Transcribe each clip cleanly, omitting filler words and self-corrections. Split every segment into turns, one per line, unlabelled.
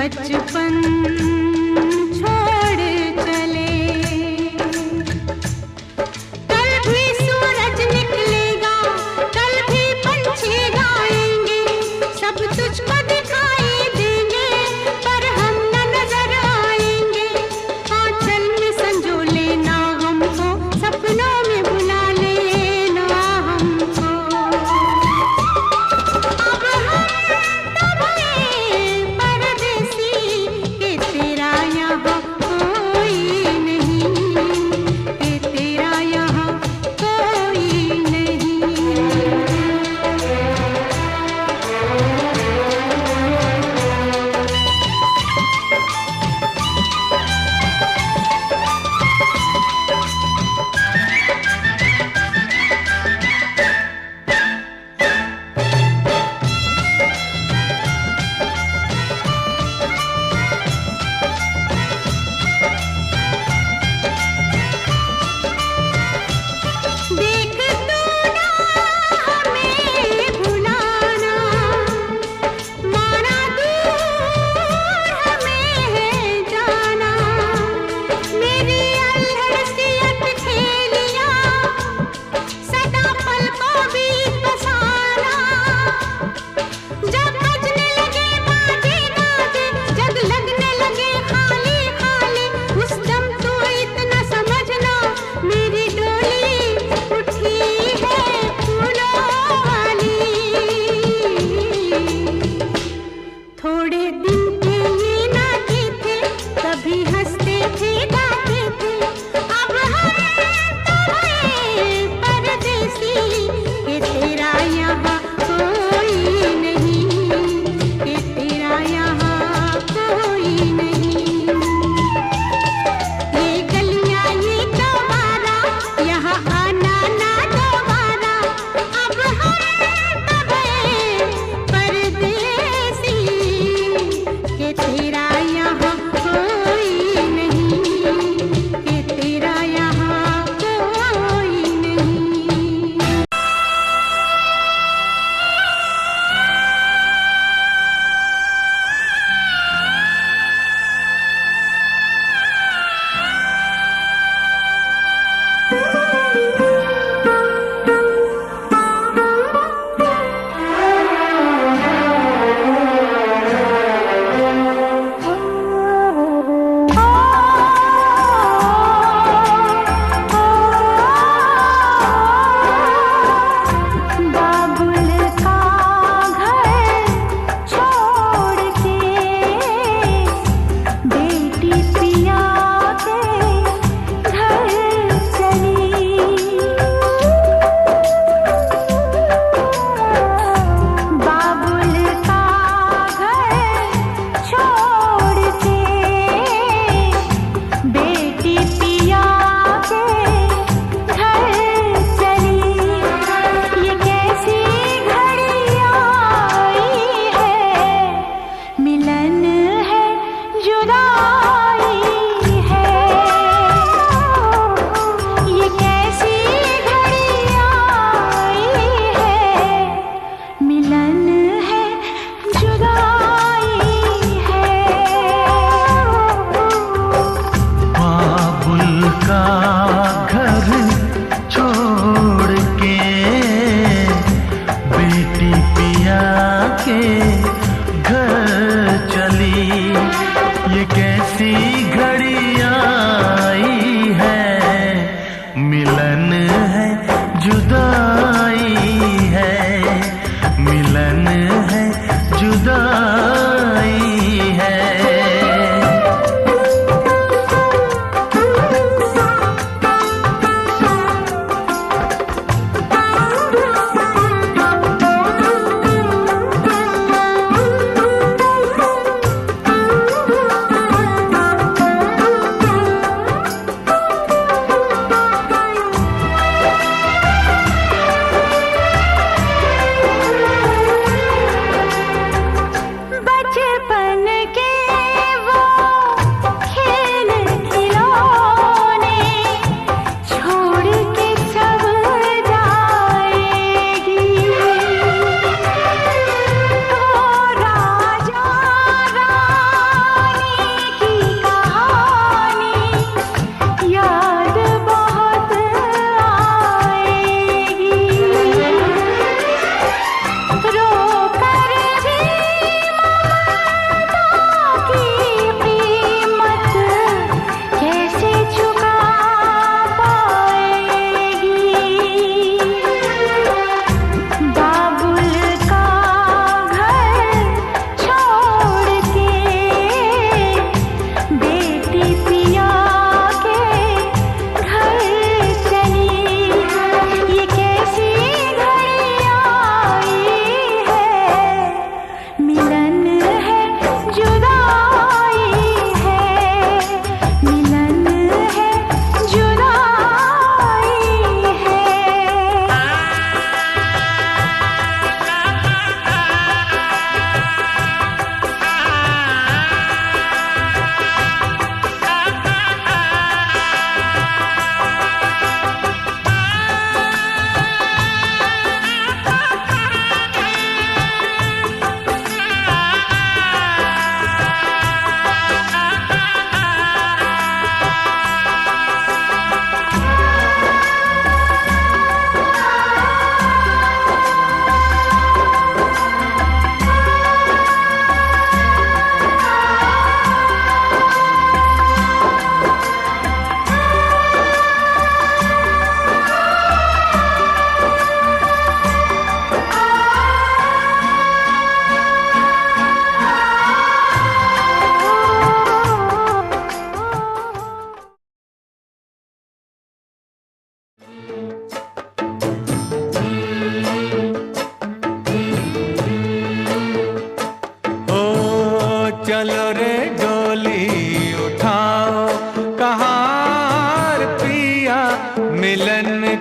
बचपन छोड़ चले। कल भी सूरज निकलेगा, कल भी पंछी गाएंगे, सब तुझको दिखाई देंगे, पर हम न नजर आएंगे। आंचल में संजो लेना हमको, सपनों में बुला लेना हमको। अब हम तब हैं परदेसी, कि तेरा यहाँ कोई नहीं, कि तेरा यहाँ कोई नहीं। देख तू ना हमें भुलाना, माना दूर हमें है जाना। मेरी अल्हड़ सी अटखेलियाँ सदा पलकों बीच बसाना। जब बजने लगे बाजे गाजे, जग लगने लगे खाली खाली, उस दम तू इतना समझना, मेरी डोली उठी है फूलों वाली। थोड़े दिन के ये नाते थे, कभी हंसते थे गाते थे, अब हम तो हैं परदेसी, कि तेरा यहाँ कोई नहीं, कि तेरा यहाँ कोई नहीं। ये गलियाँ ये चौबारा, यहाँ आना ना दोबारा, अब हम तब हैं परदेसी, कि तेरा यहाँ कोई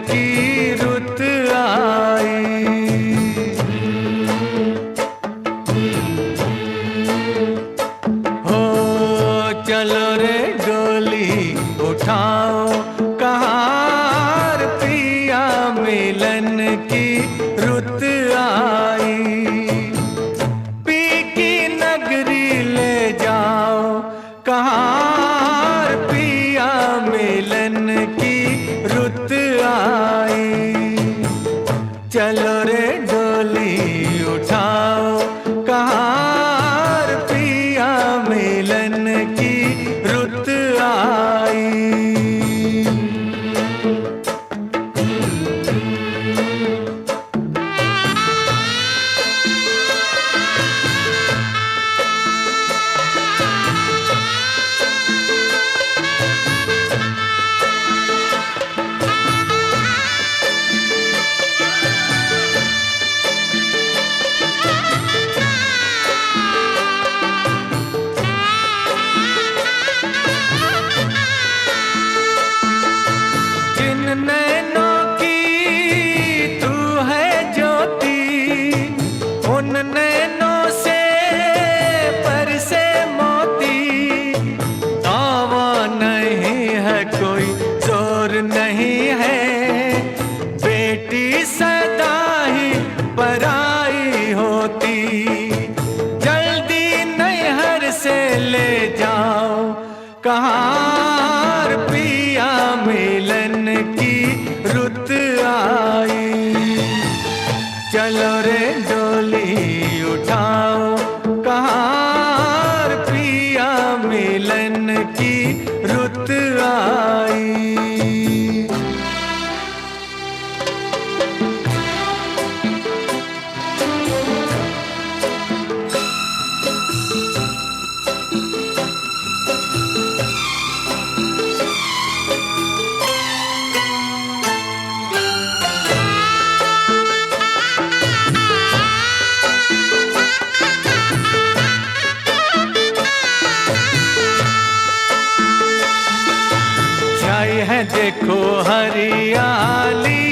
की रुत आई। हो चलो रे डोली उठाओ कहार, पिया मिलन की रुत आई। पी की नगरी ले जाओ कहार, पिया मिलन की रुत आई। चलो रे डोली उठाओ कहार, पिया मिलन की रुत आई। नैनों की तू है ज्योति, उन नैनों से बरसे मोती। दावा नहीं है कोई जोर नहीं है, बेटी सदा ही पराई होती। जल्दी नैहर से ले जाओ कहार, पिया मिलन की रुत आई। चलो रे डोली उठाओ कहार, पिया मिलन की रुत आई। है देखो हरियाली,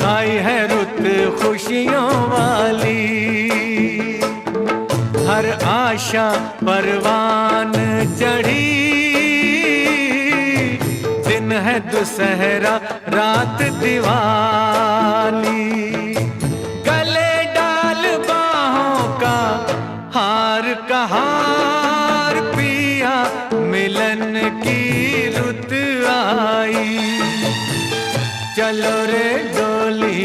आई है रुत खुशियों वाली। हर आशा परवान चढ़ी, दिन है दुसहरा रात दिवाली। गले डाल बाहों का हार कहार, पिया मिलन की रुत आई। चलो रे डोली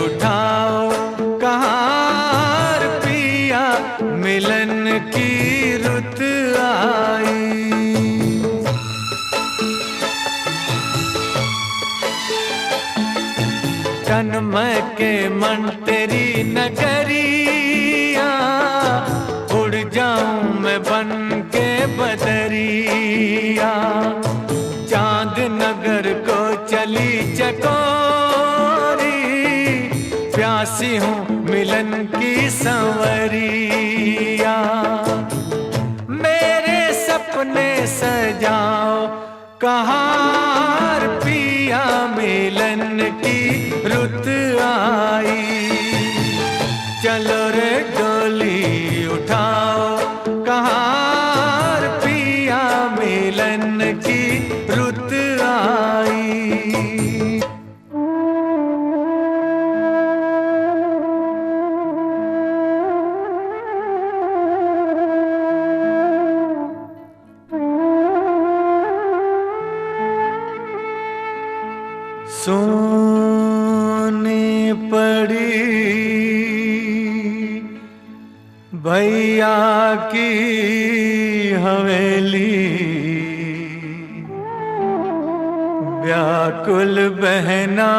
उठाओ कहार, पिया मिलन की रुत आई। तन्मय के मन तेरी नगरिया, उड़ जाऊं मैं बन के बदरिया। चांद नगर को चली चकोरी, प्यासी हूँ मिलन की संवरिया। मेरे सपने सजाओ कहार, पिया मिलन की रुत आई। चलो रे डोली उठाओ कहार, पिया मिलन की रुत आई। सोनी पड़ी भैया की हवेली, व्याकुल बहना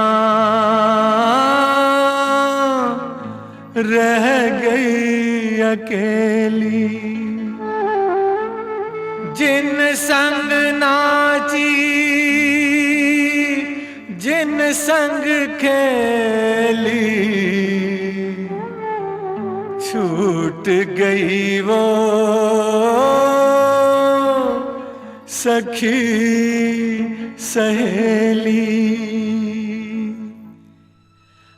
रह गई अकेली। जिन संग नाची जिन संग खेली, छूट गई वो सखी सहेली।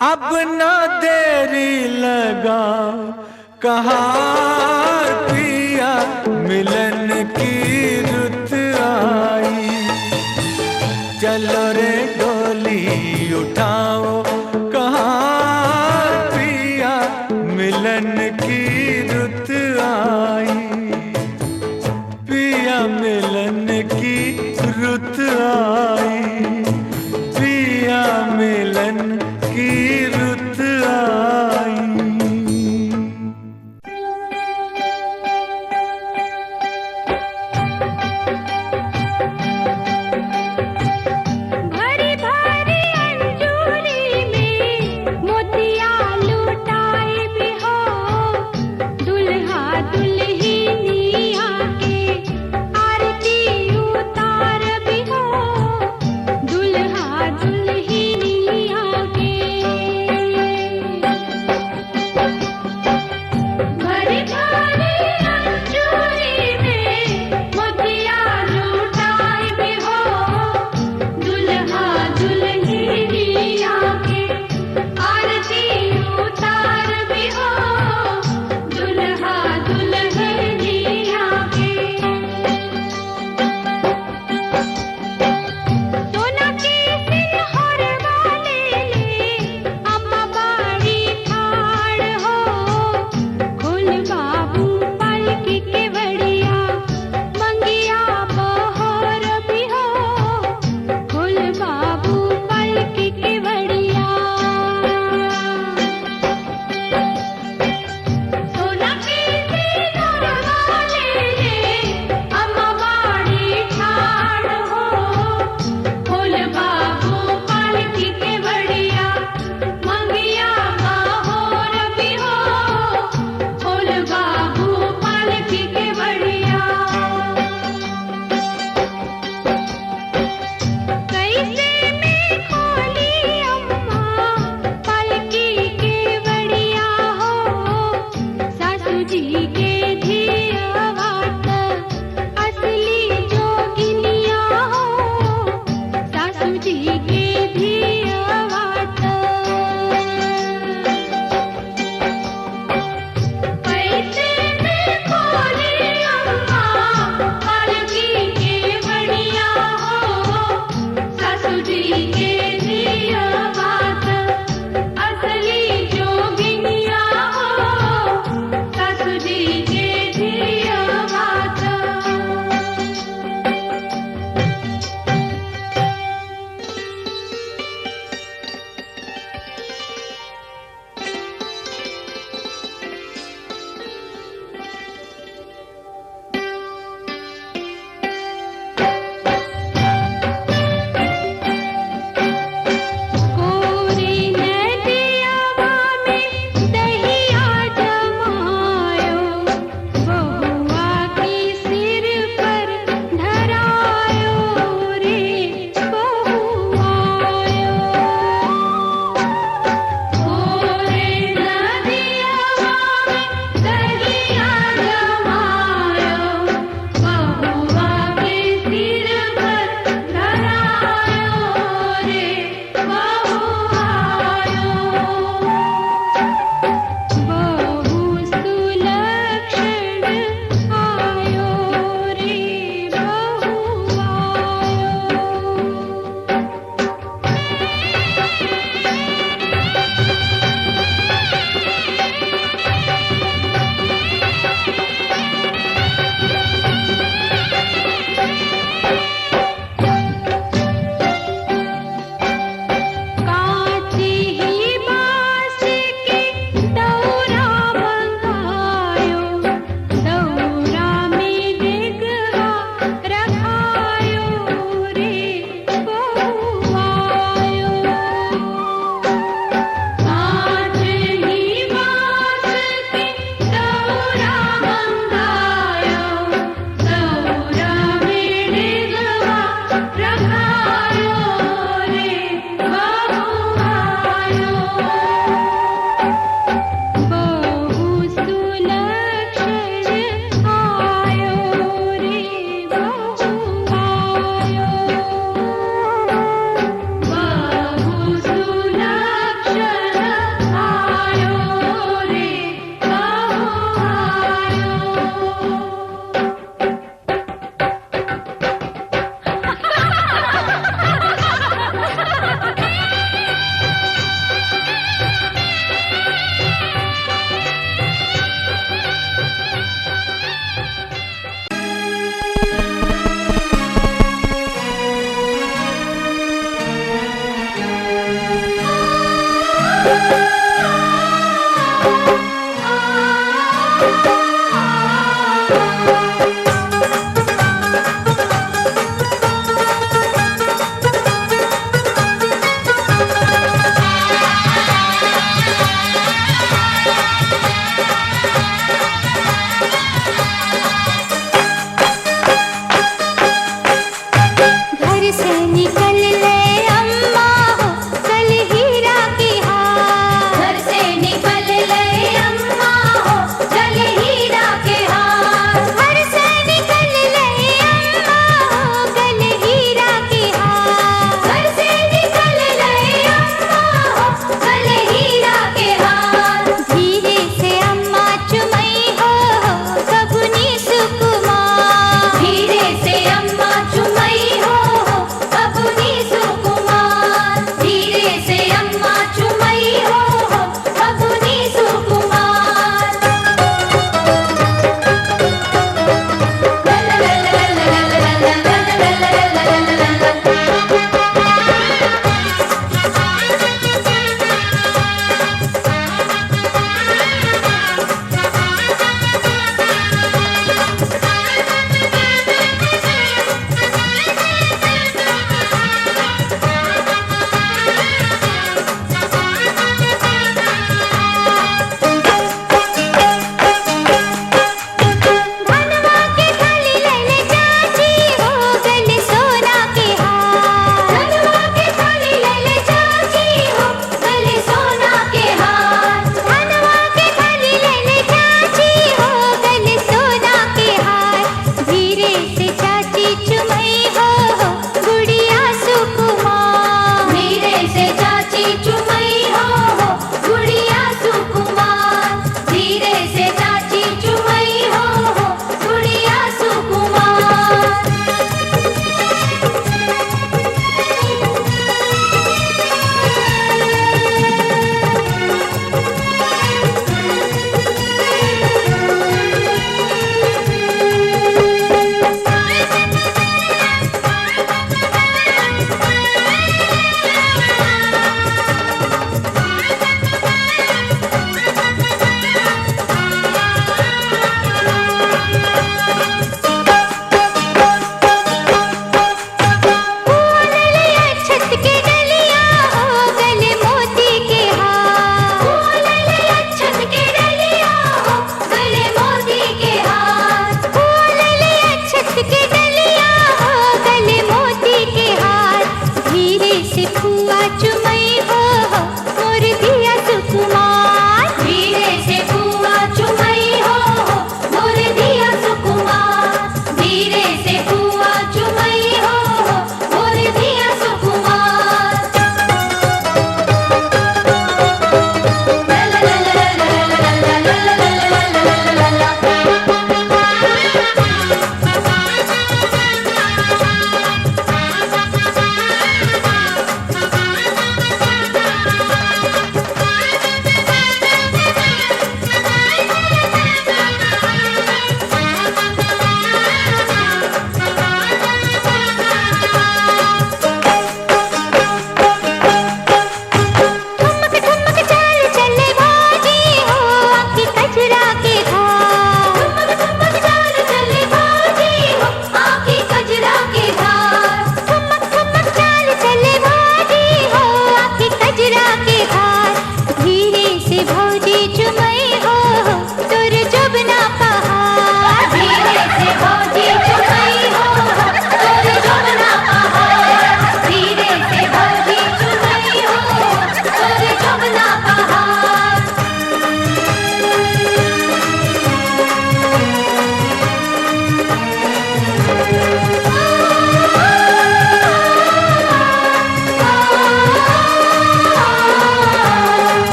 अब ना देरी लगा कहाँ पिया मिलन की रुत आई। चलो रे डोली उठाओ कहाँ पिया मिलन की रुत आई। पिया मिलन की रुत आई, पिया मिलन की रुत आई।
भरी भरी अंजूरी में मोतिया लुटाए भी हो, दुल्हा दुल्हनिया के आरती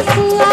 ठेकुआ